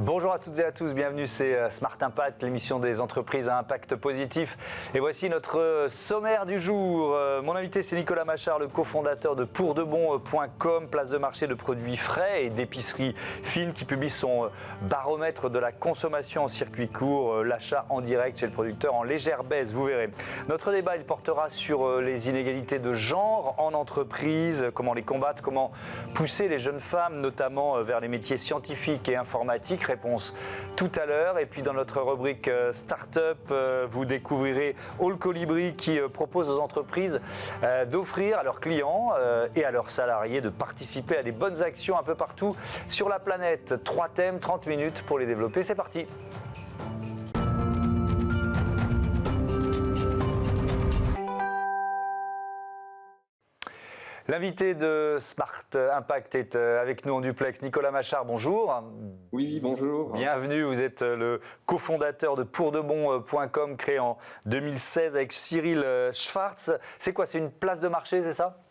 Bonjour à toutes et à tous, bienvenue, c'est Smart Impact, l'émission des entreprises à impact positif. Et voici notre sommaire du jour. Mon invité, c'est Nicolas Machard, le cofondateur de PourDeBon.com, place de marché de produits frais et d'épicerie fine, qui publie son baromètre de la consommation en circuit court, l'achat en direct chez le producteur en légère baisse, vous verrez. Notre débat, il portera sur les inégalités de genre en entreprise, comment les combattre, comment pousser les jeunes femmes, notamment vers les métiers scientifiques et informatiques. Réponse tout à l'heure. Et puis dans notre rubrique Startup, vous découvrirez All Colibri qui propose aux entreprises d'offrir à leurs clients et à leurs salariés de participer à des bonnes actions un peu partout sur la planète. 3 thèmes, 30 minutes pour les développer. C'est parti. L'invité de Smart Impact est avec nous en duplex, Nicolas Machard, bonjour. Oui, bonjour. Bienvenue, vous êtes le cofondateur de PourDeBon.com, créé en 2016 avec Cyril Schwartz. C'est quoi, c'est une place de marché, c'est ça ?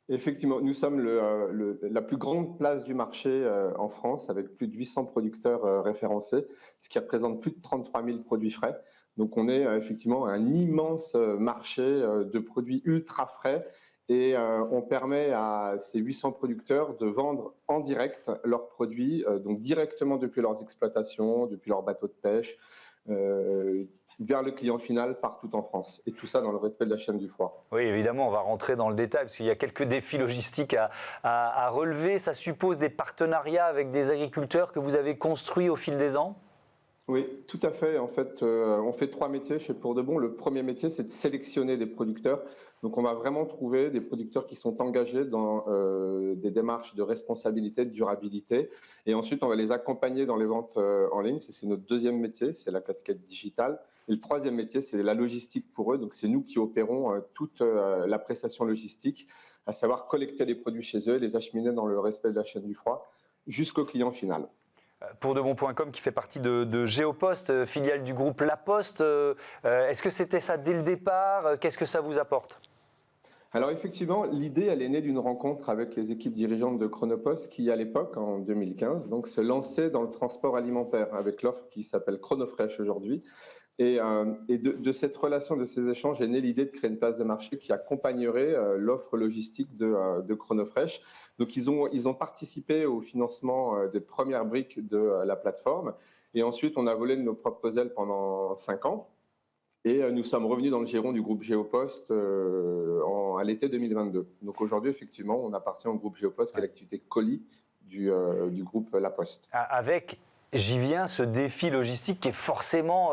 Effectivement, nous sommes la plus grande place du marché en France, avec plus de 800 producteurs référencés, ce qui représente plus de 33 000 produits frais. Donc on est effectivement un immense marché de produits ultra frais. Et on permet à ces 800 producteurs de vendre en direct leurs produits, donc directement depuis leurs exploitations, depuis leurs bateaux de pêche, vers le client final partout en France. Et tout ça dans le respect de la chaîne du froid. Oui, évidemment, on va rentrer dans le détail parce qu'il y a quelques défis logistiques à relever. Ça suppose des partenariats avec des agriculteurs que vous avez construits au fil des ans ? Oui, tout à fait. En fait, on fait 3 métiers chez PourDeBon. Le premier métier, c'est de sélectionner des producteurs. Donc, on va vraiment trouver des producteurs qui sont engagés dans des démarches de responsabilité, de durabilité. Et ensuite, on va les accompagner dans les ventes en ligne. C'est notre deuxième métier, c'est la casquette digitale. Et le troisième métier, c'est la logistique pour eux. Donc, c'est nous qui opérons toute la prestation logistique, à savoir collecter les produits chez eux, les acheminer dans le respect de la chaîne du froid jusqu'au client final. PourDeBon.com qui fait partie de Géopost, filiale du groupe La Poste. Est-ce que c'était ça dès le départ ? Qu'est-ce que ça vous apporte ? Alors effectivement, l'idée, elle est née d'une rencontre avec les équipes dirigeantes de Chronopost qui, à l'époque, en 2015, donc, se lançaient dans le transport alimentaire avec l'offre qui s'appelle ChronoFresh aujourd'hui. Et de cette relation, de ces échanges, est née l'idée de créer une place de marché qui accompagnerait l'offre logistique de ChronoFresh. Donc, ils ont participé au financement des premières briques de la plateforme. Et ensuite, on a volé de nos propres ailes pendant 5 ans. Et nous sommes revenus dans le giron du groupe Géopost à l'été 2022. Donc, aujourd'hui, effectivement, on appartient au groupe Géopost, qui est l'activité colis du groupe La Poste. Avec... J'y viens, ce défi logistique qui est forcément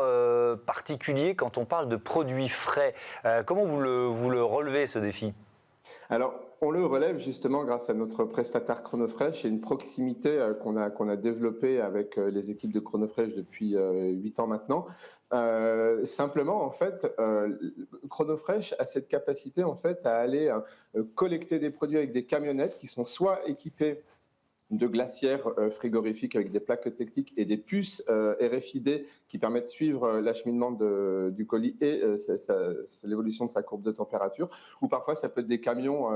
particulier quand on parle de produits frais. Comment vous le relevez, ce défi ? Alors, on le relève justement grâce à notre prestataire ChronoFresh et une proximité qu'on a développée avec les équipes de ChronoFresh depuis 8 ans maintenant. Simplement, en fait, ChronoFresh a cette capacité en fait à aller collecter des produits avec des camionnettes qui sont soit équipées de glacières frigorifiques avec des plaques techniques et des puces RFID qui permettent de suivre l'acheminement du colis et l'évolution de sa courbe de température. Ou parfois, ça peut être des camions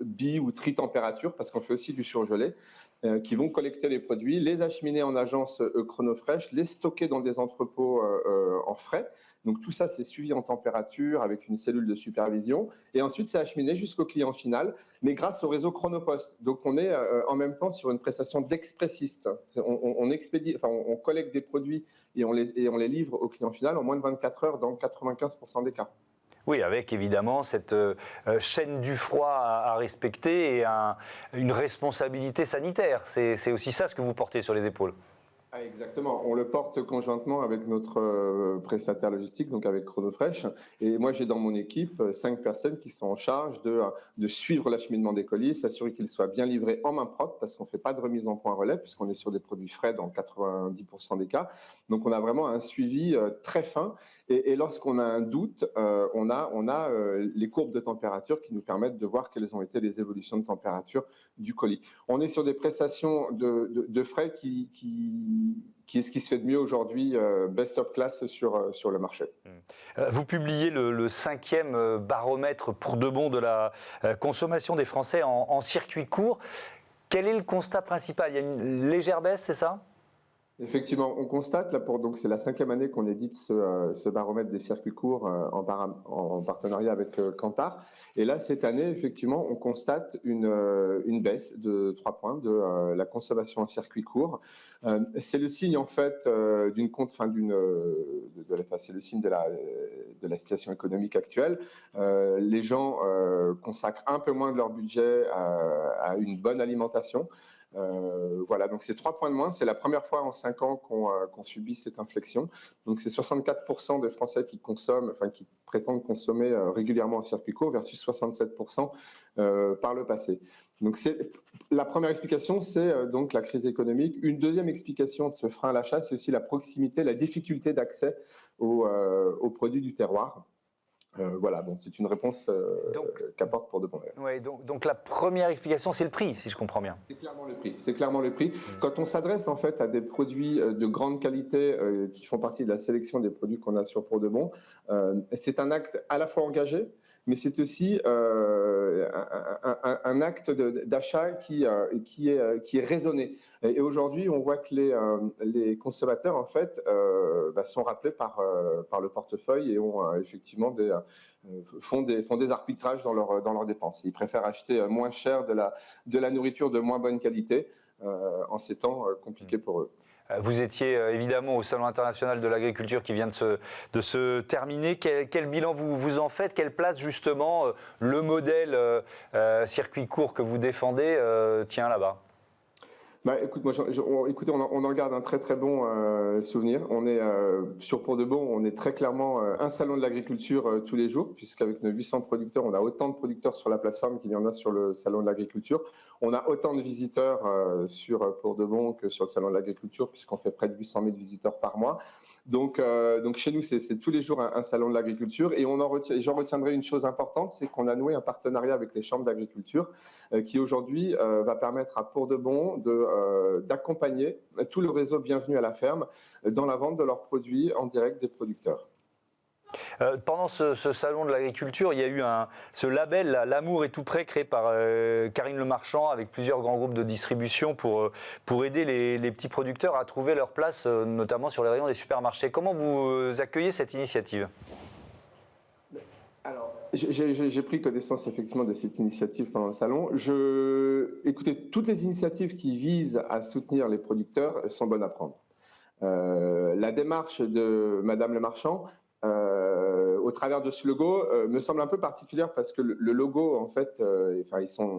bi- ou tri-température, parce qu'on fait aussi du surgelé, qui vont collecter les produits, les acheminer en agence ChronoFresh, les stocker dans des entrepôts en frais. Donc tout ça, c'est suivi en température avec une cellule de supervision. Et ensuite, c'est acheminé jusqu'au client final, mais grâce au réseau Chronopost. Donc on est en même temps sur une prestation d'expressiste. On collecte des produits et on les livre au client final en moins de 24 heures dans 95% des cas. Oui, avec évidemment cette chaîne du froid à respecter et une responsabilité sanitaire. C'est aussi ça ce que vous portez sur les épaules. Ah, exactement, on le porte conjointement avec notre prestataire logistique, donc avec ChronoFresh. Et moi, j'ai dans mon équipe 5 personnes qui sont en charge de suivre l'acheminement des colis, s'assurer qu'ils soient bien livrés en main propre, parce qu'on ne fait pas de remise en point relais, puisqu'on est sur des produits frais dans 90% des cas. Donc, on a vraiment un suivi très fin. Et lorsqu'on a un doute, on a les courbes de température qui nous permettent de voir quelles ont été les évolutions de température du colis. On est sur des prestations de frais qui est ce qui se fait de mieux aujourd'hui, best of class sur le marché. Vous publiez le 5e baromètre PourDeBon de la consommation des Français en circuit court. Quel est le constat principal ? Il y a une légère baisse, c'est ça ? Effectivement, on constate, là donc c'est la 5e année qu'on édite ce baromètre des circuits courts en partenariat avec Kantar. Et là, cette année, effectivement, on constate une baisse de 3 points de la consommation en circuit court. C'est le signe, en fait, c'est le signe de la situation économique actuelle. Les gens consacrent un peu moins de leur budget à une bonne alimentation. Voilà, donc c'est 3 points de moins. C'est la première fois en 5 ans qu'on subit cette inflexion. Donc c'est 64% des Français qui prétendent consommer régulièrement en circuit court versus 67% par le passé. Donc la première explication, c'est donc la crise économique. Une deuxième explication de ce frein à l'achat, c'est aussi la proximité, la difficulté d'accès aux produits du terroir. Voilà, bon, c'est une réponse qu'apporte Pour de Bon. Ouais, donc la première explication, c'est le prix, si je comprends bien. C'est clairement le prix. C'est clairement le prix. Quand on s'adresse en fait à des produits de grande qualité qui font partie de la sélection des produits qu'on a sur Pour de Bon, c'est un acte à la fois engagé, mais c'est aussi un acte d'achat qui est raisonné. Et aujourd'hui, on voit que les consommateurs en fait sont rappelés par le portefeuille et ont effectivement font des arbitrages dans leurs dépenses. Ils préfèrent acheter moins cher de la nourriture de moins bonne qualité en ces temps compliqués pour eux. Vous étiez évidemment au Salon international de l'agriculture qui vient de se terminer. Quel bilan vous en faites? Quelle place justement le modèle circuit court que vous défendez tient là-bas? Écoutez, on en garde un très très bon souvenir. On est sur Pour de Bon, on est très clairement un salon de l'agriculture tous les jours, puisqu'avec nos 800 producteurs, on a autant de producteurs sur la plateforme qu'il y en a sur le salon de l'agriculture. On a autant de visiteurs sur Pour de Bon que sur le salon de l'agriculture, puisqu'on fait près de 800 000 visiteurs par mois. Donc chez nous, c'est tous les jours un salon de l'agriculture. Et j'en retiendrai une chose importante, c'est qu'on a noué un partenariat avec les chambres d'agriculture qui aujourd'hui va permettre à Pour de Bon d'accompagner tout le réseau Bienvenue à la ferme dans la vente de leurs produits en direct des producteurs. Pendant ce salon de l'agriculture, il y a eu ce label, L'amour est tout prêt, créé par Karine Le Marchand, avec plusieurs grands groupes de distribution pour aider les petits producteurs à trouver leur place, notamment sur les rayons des supermarchés. Comment vous accueillez cette initiative ? Alors, j'ai pris connaissance effectivement de cette initiative pendant le salon. Écoutez, toutes les initiatives qui visent à soutenir les producteurs sont bonnes à prendre. La démarche de Madame Le Marchand, au travers de ce logo, me semble un peu particulière parce que le logo, en fait,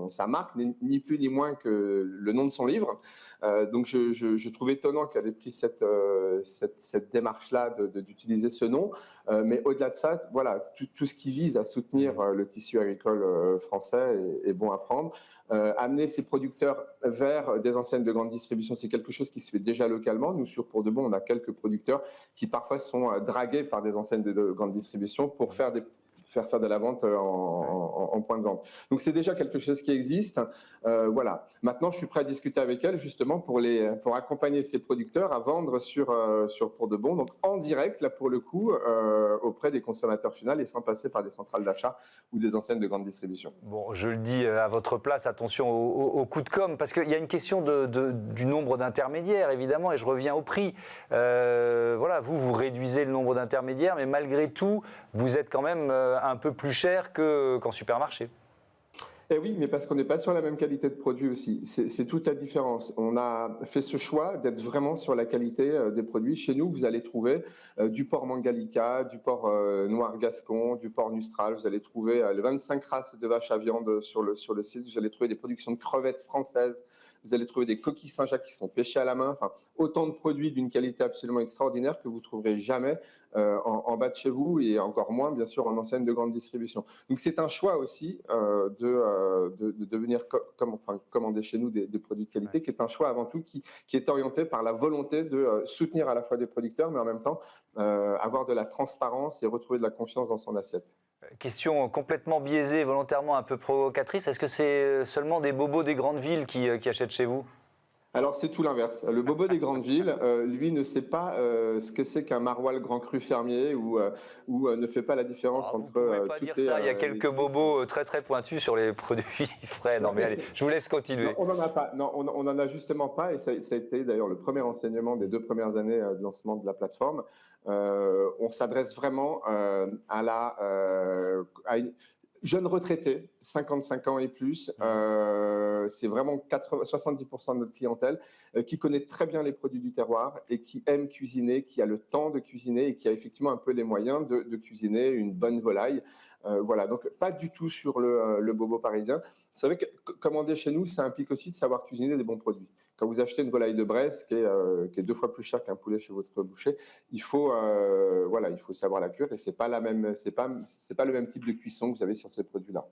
sa marque n'est ni plus ni moins que le nom de son livre. Donc, je trouve étonnant qu'elle ait pris cette démarche-là d'utiliser ce nom. Mais au-delà de ça, voilà, tout ce qui vise à soutenir le tissu agricole français est bon à prendre. Amener ces producteurs vers des enseignes de grande distribution, c'est quelque chose qui se fait déjà localement. Nous, sur Pour de Bon, on a quelques producteurs qui parfois sont dragués par des enseignes de grande distribution pour faire de la vente en point de vente. Donc c'est déjà quelque chose qui existe. Voilà. Maintenant, je suis prêt à discuter avec elle justement pour accompagner ces producteurs à vendre sur Pour de Bon, donc en direct là pour le coup auprès des consommateurs finaux et sans passer par des centrales d'achat ou des enseignes de grande distribution. Bon, je le dis à votre place, attention au coup de com', parce qu'il y a une question du nombre d'intermédiaires évidemment, et je reviens au prix. Voilà, vous réduisez le nombre d'intermédiaires, mais malgré tout, vous êtes quand même un peu plus cher qu'en supermarché. Eh oui, mais parce qu'on n'est pas sur la même qualité de produit aussi. C'est toute la différence. On a fait ce choix d'être vraiment sur la qualité des produits. Chez nous, vous allez trouver du porc Mangalica, du porc noir gascon, du porc Nustral. Vous allez trouver les 25 races de vaches à viande sur le site. Vous allez trouver des productions de crevettes françaises. Vous allez trouver des coquilles Saint-Jacques qui sont pêchées à la main. Enfin, autant de produits d'une qualité absolument extraordinaire que vous ne trouverez jamais en bas de chez vous et encore moins, bien sûr, en enseigne de grande distribution. Donc, c'est un choix aussi de venir commander chez nous des produits de qualité, qui est un choix avant tout qui est orienté par la volonté de soutenir à la fois des producteurs, mais en même temps avoir de la transparence et retrouver de la confiance dans son assiette. Question complètement biaisée, volontairement un peu provocatrice. Est-ce que c'est seulement des bobos des grandes villes qui achètent chez vous ? Alors c'est tout l'inverse. Le bobo des grandes villes, lui, ne sait pas ce que c'est qu'un maroilles grand cru fermier ou ne fait pas la différence Vous ne entre pouvez pas dire toutes ça, il y a quelques bobos très très pointus sur les produits frais. Non mais allez, je vous laisse continuer. Non, on n'en a pas. Non, on n'en a justement pas. Et ça a été d'ailleurs le premier enseignement des 2 premières années de lancement de la plateforme. On s'adresse vraiment à une jeune retraité, 55 ans et plus. C'est vraiment 70% de notre clientèle qui connaît très bien les produits du terroir et qui aime cuisiner, qui a le temps de cuisiner et qui a effectivement un peu les moyens de cuisiner une bonne volaille. Voilà, donc pas du tout sur le bobo parisien. C'est vrai que commander chez nous, ça implique aussi de savoir cuisiner des bons produits. Quand vous achetez une volaille de Bresse qui est 2 fois plus chère qu'un poulet chez votre boucher, il faut savoir la cuire et c'est pas le même type de cuisson que vous avez sur ces produits-là.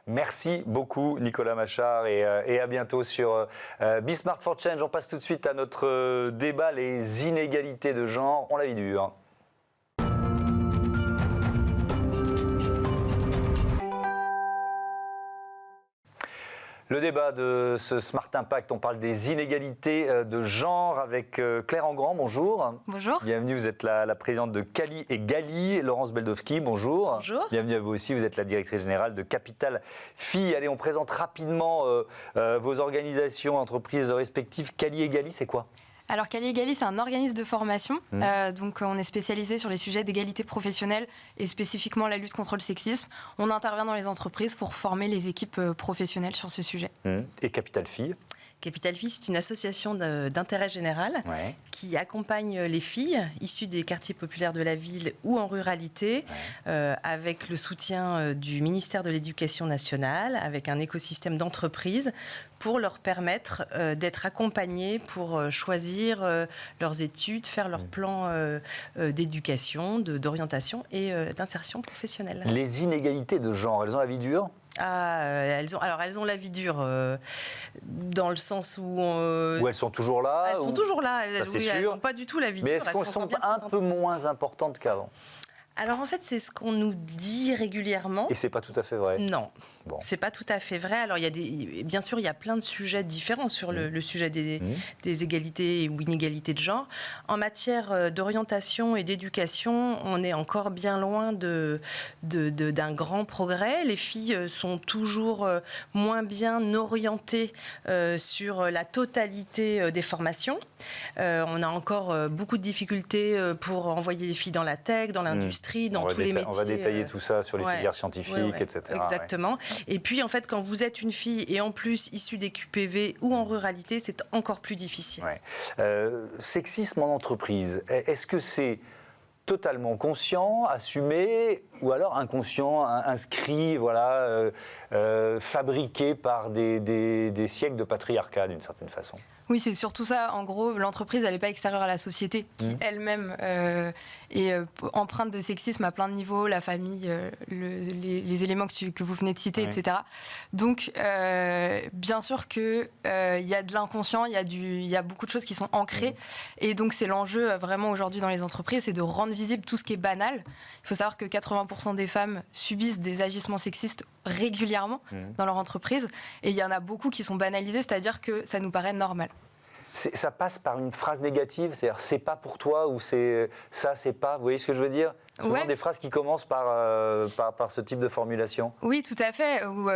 Merci beaucoup Nicolas Machard et à bientôt sur Be Smart for Change. On passe tout de suite à notre débat, les inégalités de genre. On la vie dure. Le débat de ce Smart Impact, on parle des inégalités de genre avec Claire Engrand, bonjour. Bonjour. Bienvenue, vous êtes la présidente de Cali et Gali. Laurence Beldowski, bonjour. Bonjour. Bienvenue à vous aussi, vous êtes la directrice générale de Capital Filles. Allez, on présente rapidement vos organisations, entreprises respectives. Cali et Gali, c'est quoi ? Alors Cali et Gali, c'est un organisme de formation. Donc on est spécialisé sur les sujets d'égalité professionnelle et spécifiquement la lutte contre le sexisme. On intervient dans les entreprises pour former les équipes professionnelles sur ce sujet. Et Capital Filles ? Capital Filles, c'est une association d'intérêt général qui accompagne les filles issues des quartiers populaires de la ville ou en ruralité avec le soutien du ministère de l'Éducation nationale, avec un écosystème d'entreprises pour leur permettre d'être accompagnées pour choisir leurs études, faire leur plan d'éducation, d'orientation et d'insertion professionnelle. Les inégalités de genre, elles ont la vie dure ? Elles ont la vie dure dans le sens où... Ou elles sont toujours là ? Elles sont toujours là, elles n'ont pas du tout la vie dure. Mais est-ce qu'elles sont un peu moins importantes qu'avant ? Alors en fait, c'est ce qu'on nous dit régulièrement. Et c'est pas tout à fait vrai. Non, c'est pas tout à fait vrai. Alors bien sûr, il y a plein de sujets différents sur le sujet des égalités ou inégalités de genre. En matière d'orientation et d'éducation, on est encore bien loin d'un grand progrès. Les filles sont toujours moins bien orientées sur la totalité des formations. On a encore beaucoup de difficultés pour envoyer les filles dans la tech, dans l'industrie. Dans tous les métiers. On va détailler tout ça sur les filières scientifiques, etc. Exactement. Et puis, en fait, quand vous êtes une fille et en plus issue des QPV ou en ruralité, c'est encore plus difficile. Sexisme en entreprise, est-ce que c'est totalement conscient, assumé, ou alors inconscient, inscrit, fabriqué par des siècles de patriarcat d'une certaine façon ? Oui, c'est surtout ça. En gros, l'entreprise, elle n'est pas extérieure à la société, qui elle-même est empreinte de sexisme à plein de niveaux, la famille, les éléments que vous venez de citer, etc. Donc, bien sûr qu'il y a de l'inconscient, il y a beaucoup de choses qui sont ancrées. Et donc, c'est l'enjeu vraiment aujourd'hui dans les entreprises, c'est de rendre visible tout ce qui est banal. Il faut savoir que 80% des femmes subissent des agissements sexistes régulièrement dans leur entreprise. Et il y en a beaucoup qui sont banalisés, c'est-à-dire que ça nous paraît normal. Ça passe par une phrase négative, c'est-à-dire c'est pas pour toi ou c'est ça, c'est pas. Vous voyez ce que je veux dire ? Souvent des phrases qui commencent par ce type de formulation. Oui, tout à fait. Ou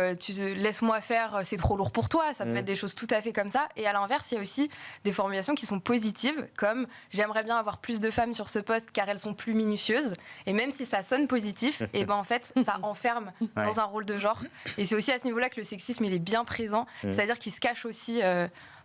laisse-moi faire, c'est trop lourd pour toi. Ça peut être des choses tout à fait comme ça. Et à l'inverse, il y a aussi des formulations qui sont positives, comme j'aimerais bien avoir plus de femmes sur ce poste car elles sont plus minutieuses. Et même si ça sonne positif, et ben en fait, ça enferme dans un rôle de genre. Et c'est aussi à ce niveau-là que le sexisme il est bien présent, c'est-à-dire qu'il se cache aussi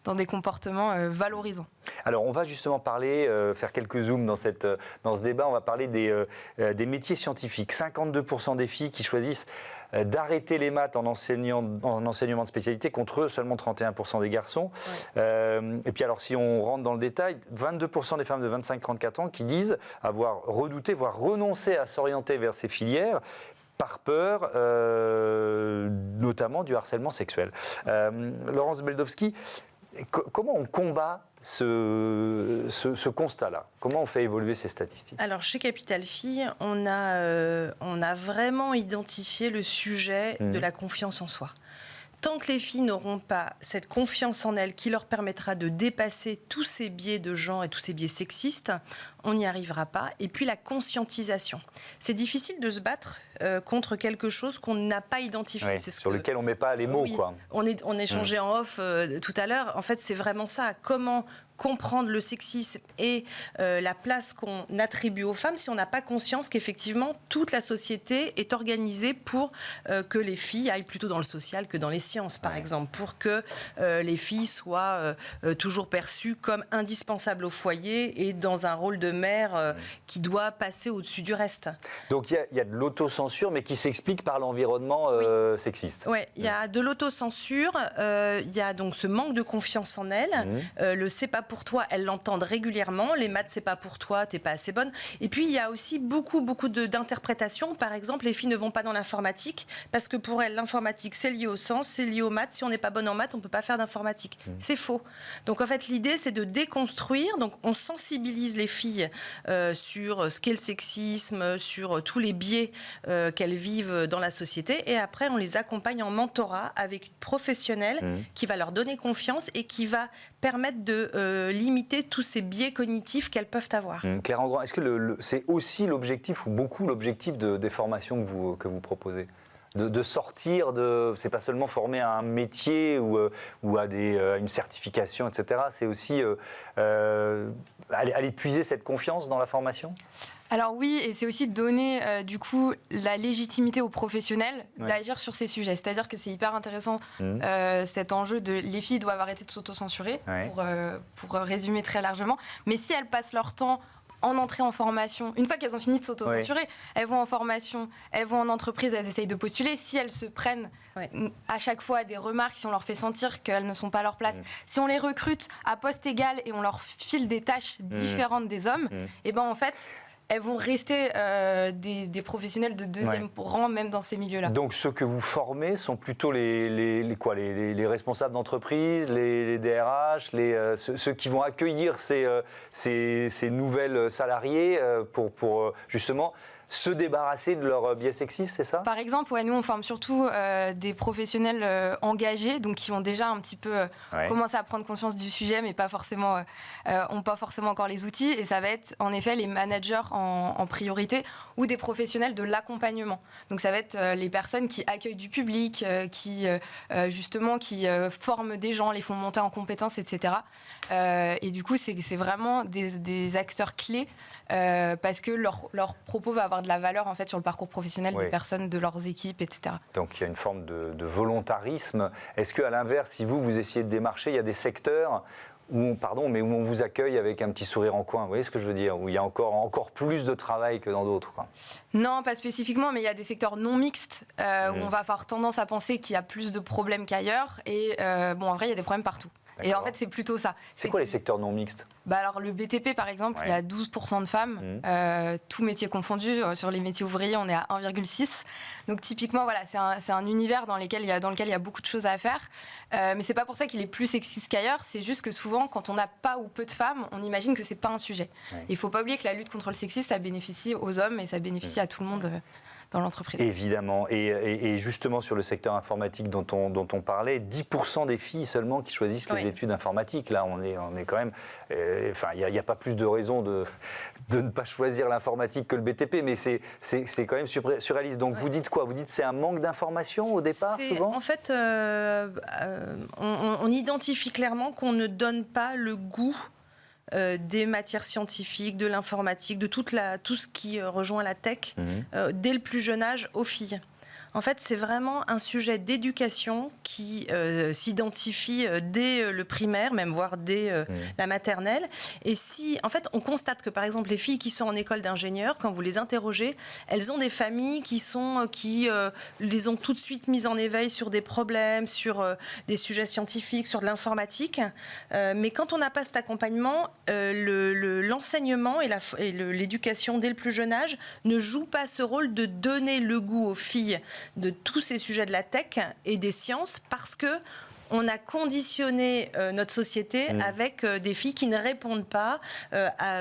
dans des comportements valorisants. Alors, on va justement parler, faire quelques zooms dans ce débat. On va parler des métiers scientifiques. 52% des filles qui choisissent d'arrêter les maths en enseignement de spécialité, contre seulement 31% des garçons. Et puis alors, si on rentre dans le détail, 22% des femmes de 25-34 ans qui disent avoir redouté, voire renoncé à s'orienter vers ces filières, par peur, notamment du harcèlement sexuel. Laurence Beldowski, comment on combat ce constat-là ? Comment on fait évoluer ces statistiques ? Alors, chez Capital Filles, on a vraiment identifié le sujet de la confiance en soi. Tant que les filles n'auront pas cette confiance en elles qui leur permettra de dépasser tous ces biais de genre et tous ces biais sexistes, on n'y arrivera pas. Et puis la conscientisation. C'est difficile de se battre contre quelque chose qu'on n'a pas identifié. Oui, sur lequel on ne met pas les mots. Oui, quoi. On échangeait en off tout à l'heure. En fait, c'est vraiment ça. Comment comprendre le sexisme et la place qu'on attribue aux femmes si on n'a pas conscience qu'effectivement toute la société est organisée pour que les filles aillent plutôt dans le social que dans les sciences, par exemple, pour que les filles soient toujours perçues comme indispensables au foyer et dans un rôle de mère qui doit passer au-dessus du reste. Donc il y a de l'autocensure, mais qui s'explique par l'environnement sexiste. Oui, il y a de l'autocensure, il y a donc ce manque de confiance en elle, le c'est pas pour toi, elles l'entendent régulièrement, les maths c'est pas pour toi, t'es pas assez bonne. Et puis il y a aussi beaucoup d'interprétations. Par exemple, les filles ne vont pas dans l'informatique parce que pour elles l'informatique c'est lié au sens, c'est lié aux maths. Si on n'est pas bonne en maths, on peut pas faire d'informatique. C'est faux. Donc en fait l'idée c'est de déconstruire. Donc on sensibilise les filles sur ce qu'est le sexisme, sur tous les biais qu'elles vivent dans la société. Et après on les accompagne en mentorat avec une professionnelle qui va leur donner confiance et qui va permettre de limiter tous ces biais cognitifs qu'elles peuvent avoir. Claire Engrand, est-ce que c'est aussi l'objectif ou beaucoup l'objectif des formations que vous proposez ? De sortir de... C'est pas seulement former à un métier ou à une certification, etc. C'est aussi aller puiser cette confiance dans la formation ? Alors oui, et c'est aussi donner du coup la légitimité aux professionnels d'agir sur ces sujets. C'est-à-dire que c'est hyper intéressant cet enjeu de les filles doivent arrêter de s'autocensurer, pour résumer très largement. Mais si elles passent leur temps en entrée en formation, une fois qu'elles ont fini de s'autocensurer, elles vont en formation, elles vont en entreprise, elles essayent de postuler. Si elles se prennent à chaque fois des remarques, si on leur fait sentir qu'elles ne sont pas à leur place, si on les recrute à poste égal et on leur file des tâches différentes des hommes, et ben en fait elles vont rester des professionnels de deuxième rang, même dans ces milieux-là. Donc ceux que vous formez sont plutôt les responsables d'entreprise, les DRH, ceux qui vont accueillir ces nouvelles salariés pour justement se débarrasser de leur biais sexiste, c'est ça ? Par exemple, nous on forme surtout des professionnels engagés, donc qui ont déjà un petit peu commencé à prendre conscience du sujet, mais n'ont pas forcément encore les outils. Et ça va être en effet les managers en priorité ou des professionnels de l'accompagnement. Donc ça va être les personnes qui accueillent du public, qui forment des gens, les font monter en compétences, etc. Et du coup, c'est vraiment des acteurs clés parce que leur propos va avoir de la valeur en fait sur le parcours professionnel des personnes, de leurs équipes, etc. Donc il y a une forme de volontarisme. Est-ce qu'à l'inverse, si vous essayez de démarcher, il y a des secteurs où on vous accueille avec un petit sourire en coin, vous voyez ce que je veux dire, où il y a encore plus de travail que dans d'autres, quoi. Non, pas spécifiquement, mais il y a des secteurs non mixtes où on va avoir tendance à penser qu'il y a plus de problèmes qu'ailleurs. Et en vrai, il y a des problèmes partout. Et en fait, c'est plutôt ça. C'est quoi les secteurs non mixtes ? Alors, le BTP, par exemple, il y a 12% de femmes, tous métiers confondus. Sur les métiers ouvriers, on est à 1,6. Donc, typiquement, voilà, c'est un univers dans lequel il y a beaucoup de choses à faire. Mais c'est pas pour ça qu'il est plus sexiste qu'ailleurs. C'est juste que souvent, quand on n'a pas ou peu de femmes, on imagine que c'est pas un sujet. Il faut pas oublier que la lutte contre le sexisme, ça bénéficie aux hommes et ça bénéficie à tout le monde dans l'entreprise. Évidemment. Et justement, sur le secteur informatique dont on parlait, 10% des filles seulement qui choisissent les études informatiques. Là, on est quand même... il n'y a pas plus de raison de ne pas choisir l'informatique que le BTP, mais c'est quand même surréaliste. Donc, vous dites quoi ? Vous dites que c'est un manque d'information au départ, souvent ? En fait, on identifie clairement qu'on ne donne pas le goût des matières scientifiques, de l'informatique, de tout ce qui rejoint la tech, dès le plus jeune âge aux filles. En fait, c'est vraiment un sujet d'éducation qui s'identifie dès le primaire, même voire dès la maternelle. Et en fait, on constate que, par exemple, les filles qui sont en école d'ingénieur, quand vous les interrogez, elles ont des familles qui les ont tout de suite mises en éveil sur des problèmes, sur des sujets scientifiques, sur de l'informatique. Mais quand on n'a pas cet accompagnement, l'enseignement et l'éducation dès le plus jeune âge ne joue pas ce rôle de donner le goût aux filles de tous ces sujets de la tech et des sciences, parce que on a conditionné notre société avec des filles qui ne répondent pas,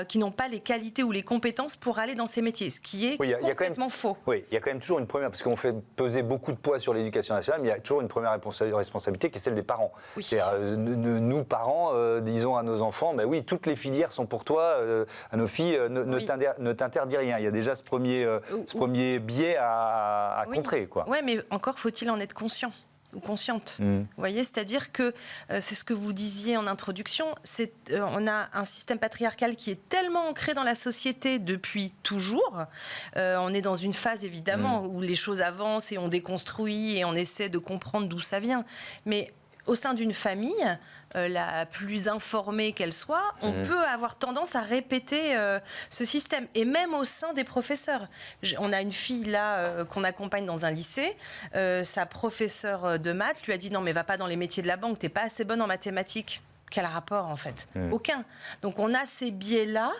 qui n'ont pas les qualités ou les compétences pour aller dans ces métiers, ce qui est complètement faux. Oui, il y a quand même toujours une première, parce qu'on fait peser beaucoup de poids sur l'éducation nationale, mais il y a toujours une première responsabilité qui est celle des parents. Oui. C'est-à-dire, nous, parents, disons à nos enfants, ben oui, toutes les filières sont pour toi, à nos filles, ne t'interdis rien. Il y a déjà ce premier biais à contrer, quoi. Oui, mais encore faut-il en être conscient ou consciente. Vous voyez, c'est-à-dire que c'est ce que vous disiez en introduction, on a un système patriarcal qui est tellement ancré dans la société depuis toujours. On est dans une phase évidemment où les choses avancent et on déconstruit et on essaie de comprendre d'où ça vient. Mais au sein d'une famille, la plus informée qu'elle soit, on peut avoir tendance à répéter ce système. Et même au sein des professeurs. On a une fille là qu'on accompagne dans un lycée. Sa professeure de maths lui a dit « Non, mais va pas dans les métiers de la banque, t'es pas assez bonne en mathématiques. » Quel rapport en fait ? Aucun. Donc on a ces biais-là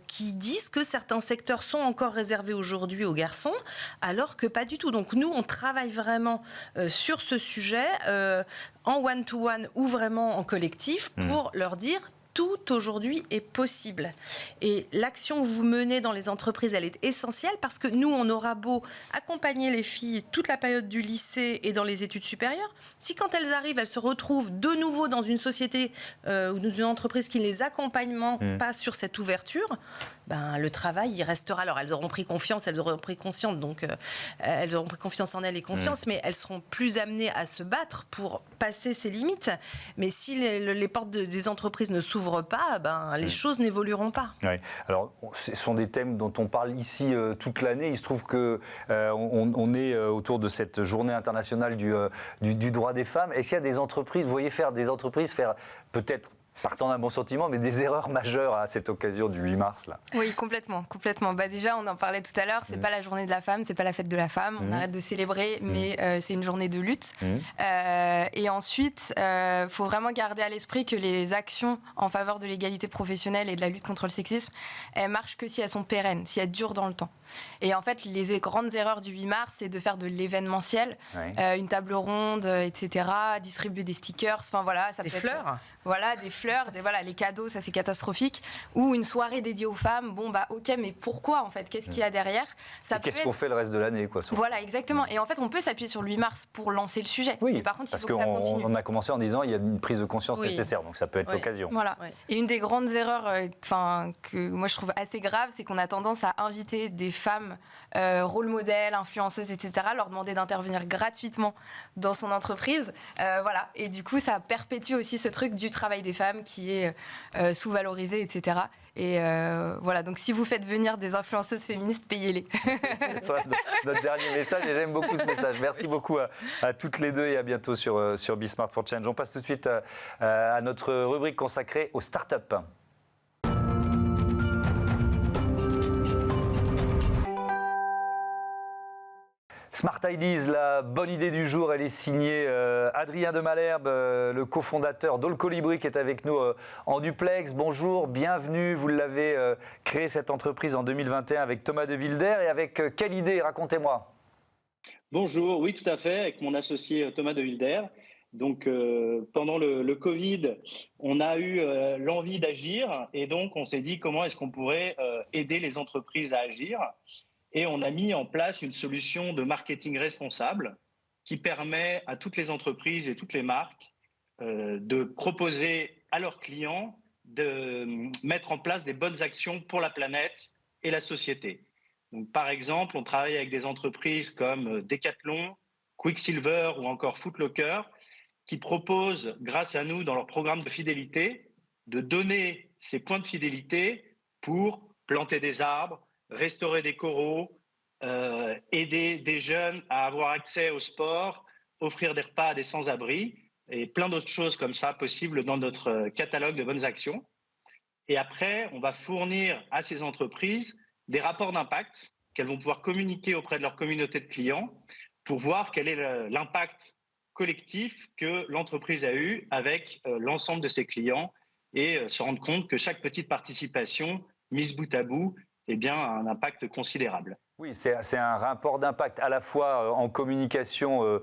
qui disent que certains secteurs sont encore réservés aujourd'hui aux garçons, alors que pas du tout. Donc nous, on travaille vraiment sur ce sujet en one-to-one ou vraiment en collectif pour leur dire tout aujourd'hui est possible. Et l'action que vous menez dans les entreprises, elle est essentielle parce que nous, on aura beau accompagner les filles toute la période du lycée et dans les études supérieures, si quand elles arrivent, elles se retrouvent de nouveau dans une société ou dans une entreprise qui ne les accompagne pas sur cette ouverture, ben, le travail, il restera. Alors, elles auront pris confiance, elles auront pris conscience, donc elles auront pris confiance en elles et conscience, mais elles seront plus amenées à se battre pour passer ces limites. Mais si les portes des entreprises ne s'ouvrent pas, ben, les choses n'évolueront pas. Oui. Alors, ce sont des thèmes dont on parle ici toute l'année. Il se trouve que on est autour de cette journée internationale du droit des femmes. Est-ce qu'il y a des entreprises, vous voyez faire peut-être, partant d'un bon sentiment, mais des erreurs majeures à cette occasion du 8 mars là? Oui, complètement. Bah déjà, on en parlait tout à l'heure, c'est pas la journée de la femme, c'est pas la fête de la femme, on arrête de célébrer, mais c'est une journée de lutte. Et ensuite, faut vraiment garder à l'esprit que les actions en faveur de l'égalité professionnelle et de la lutte contre le sexisme, elles marchent que si elles sont pérennes, si elles durent dans le temps. Et en fait, les grandes erreurs du 8 mars, c'est de faire de l'événementiel, une table ronde, etc., distribuer des stickers, enfin voilà. Ça des peut fleurs. Voilà, des fleurs, les cadeaux, ça c'est catastrophique. Ou une soirée dédiée aux femmes, bon bah ok, mais pourquoi en fait ? Qu'est-ce qu'il y a derrière ? Qu'est-ce qu'on fait le reste de l'année, quoi ? Voilà, exactement. Et en fait, on peut s'appuyer sur le 8 mars pour lancer le sujet. Oui, mais par contre, il faut que ça continue. On a commencé en disant il y a une prise de conscience nécessaire, donc ça peut être l'occasion. Voilà. Et une des grandes erreurs que moi je trouve assez grave, c'est qu'on a tendance à inviter des femmes rôle modèles, influenceuses, etc., leur demander d'intervenir gratuitement dans son entreprise. Voilà. Et du coup, ça perpétue aussi ce truc du travail des femmes qui est sous-valorisé, etc. Et voilà, donc si vous faites venir des influenceuses féministes, payez-les. C'est ça, notre dernier message, et j'aime beaucoup ce message. Merci beaucoup à toutes les deux et à bientôt sur Be Smart for Change. On passe tout de suite à notre rubrique consacrée aux startups. Smart Ideas, la bonne idée du jour, elle est signée Adrien de Malherbe, le cofondateur d'Allcolibri qui est avec nous en duplex. Bonjour, bienvenue. Vous l'avez créé cette entreprise en 2021 avec Thomas de Wilder et avec quelle idée ? Racontez-moi. Bonjour, oui tout à fait, avec mon associé Thomas de Wilder. Donc pendant le Covid, on a eu l'envie d'agir et donc on s'est dit comment est-ce qu'on pourrait aider les entreprises à agir. Et on a mis en place une solution de marketing responsable qui permet à toutes les entreprises et toutes les marques de proposer à leurs clients de mettre en place des bonnes actions pour la planète et la société. Donc, par exemple, on travaille avec des entreprises comme Decathlon, Quicksilver ou encore Foot Locker qui proposent, grâce à nous, dans leur programme de fidélité, de donner ces points de fidélité pour planter des arbres, restaurer des coraux, aider des jeunes à avoir accès au sport, offrir des repas à des sans-abri et plein d'autres choses comme ça possibles dans notre catalogue de bonnes actions. Et après, on va fournir à ces entreprises des rapports d'impact qu'elles vont pouvoir communiquer auprès de leur communauté de clients pour voir quel est l'impact collectif que l'entreprise a eu avec l'ensemble de ses clients et se rendre compte que chaque petite participation mise bout à bout a un impact considérable. Oui, c'est un rapport d'impact à la fois en communication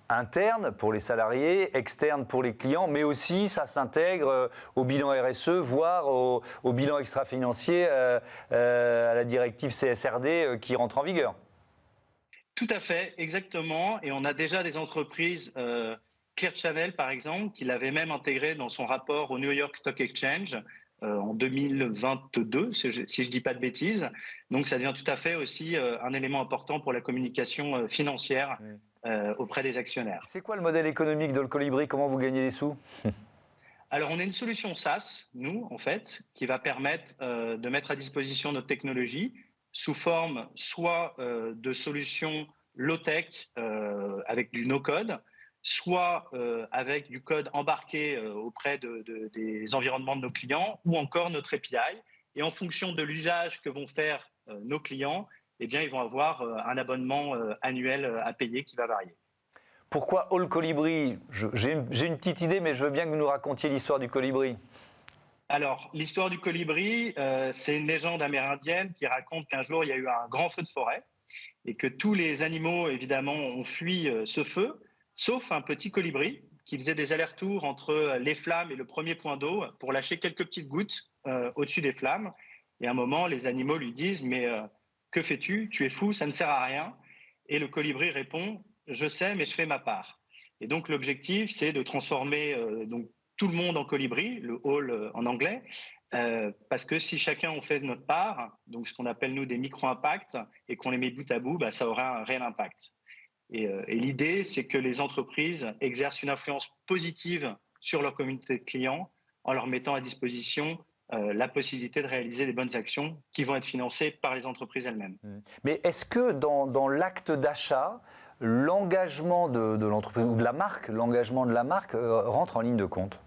interne pour les salariés, externe pour les clients, mais aussi ça s'intègre au bilan RSE, voire au bilan extra-financier, à la directive CSRD qui rentre en vigueur. Tout à fait, exactement. Et on a déjà des entreprises, Clear Channel par exemple, qui l'avait même intégré dans son rapport au New York Stock Exchange en 2022, si je ne dis pas de bêtises. Donc ça devient tout à fait aussi un élément important pour la communication financière auprès des actionnaires. C'est quoi le modèle économique de Colibri? Comment vous gagnez des sous? Alors on a une solution SaaS, nous, en fait, qui va permettre de mettre à disposition notre technologie sous forme soit de solutions low-tech avec du no-code, soit avec du code embarqué auprès des environnements de nos clients, ou encore notre API. Et en fonction de l'usage que vont faire nos clients, eh bien, ils vont avoir un abonnement annuel à payer qui va varier. Pourquoi All Colibri? J'ai une petite idée, mais je veux bien que vous nous racontiez l'histoire du colibri. Alors, l'histoire du colibri, c'est une légende amérindienne qui raconte qu'un jour, il y a eu un grand feu de forêt et que tous les animaux, évidemment, ont fui ce feu, sauf un petit colibri qui faisait des allers-retours entre les flammes et le premier point d'eau pour lâcher quelques petites gouttes au-dessus des flammes. Et à un moment, les animaux lui disent « Mais que fais-tu? Tu es fou, ça ne sert à rien. » Et le colibri répond « Je sais, mais je fais ma part. » Et donc, l'objectif, c'est de transformer tout le monde en colibri, le all en anglais, parce que si chacun en fait de notre part, donc ce qu'on appelle nous des micro-impacts, et qu'on les met bout à bout, ça aura un réel impact. Et l'idée, c'est que les entreprises exercent une influence positive sur leur communauté de clients en leur mettant à disposition la possibilité de réaliser des bonnes actions qui vont être financées par les entreprises elles-mêmes. Mais est-ce que dans l'acte d'achat, l'engagement de l'entreprise ou de la marque, l'engagement de la marque rentre en ligne de compte?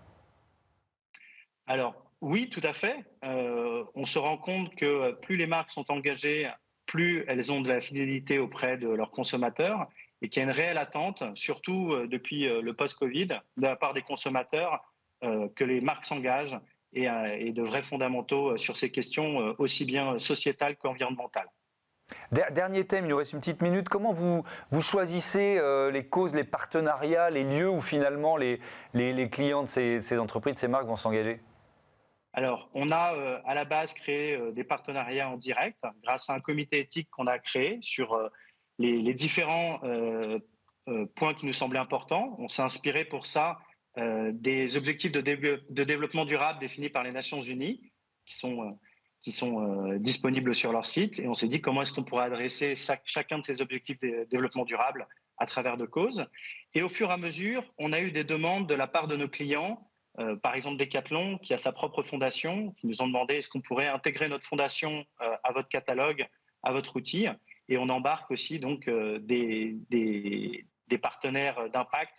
Alors oui, tout à fait. On se rend compte que plus les marques sont engagées, plus elles ont de la fidélité auprès de leurs consommateurs et qu'il y a une réelle attente, surtout depuis le post-Covid, de la part des consommateurs, que les marques s'engagent et de vrais fondamentaux sur ces questions aussi bien sociétales qu'environnementales. Dernier thème, il nous reste une petite minute. Comment vous choisissez les causes, les partenariats, les lieux où finalement les clients de ces entreprises, de ces marques vont s'engager? Alors, on a à la base créé des partenariats en direct grâce à un comité éthique qu'on a créé sur les différents points qui nous semblaient importants. On s'est inspiré pour ça des objectifs de développement durable définis par les Nations Unies qui sont disponibles sur leur site. Et on s'est dit comment est-ce qu'on pourrait adresser chacun de ces objectifs de développement durable à travers de causes. Et au fur et à mesure, on a eu des demandes de la part de nos clients. Par exemple, Decathlon, qui a sa propre fondation, qui nous ont demandé est-ce qu'on pourrait intégrer notre fondation à votre catalogue, à votre outil. Et on embarque aussi donc des partenaires d'impact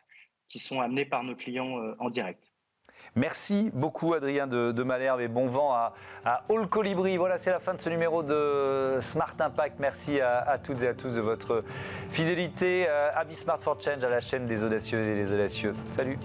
qui sont amenés par nos clients en direct. Merci beaucoup Adrien de Malherbe et bon vent à All Colibri. Voilà, c'est la fin de ce numéro de Smart Impact. Merci à toutes et à tous de votre fidélité. Happy Smart for Change à la chaîne des audacieuses et des audacieux. Salut.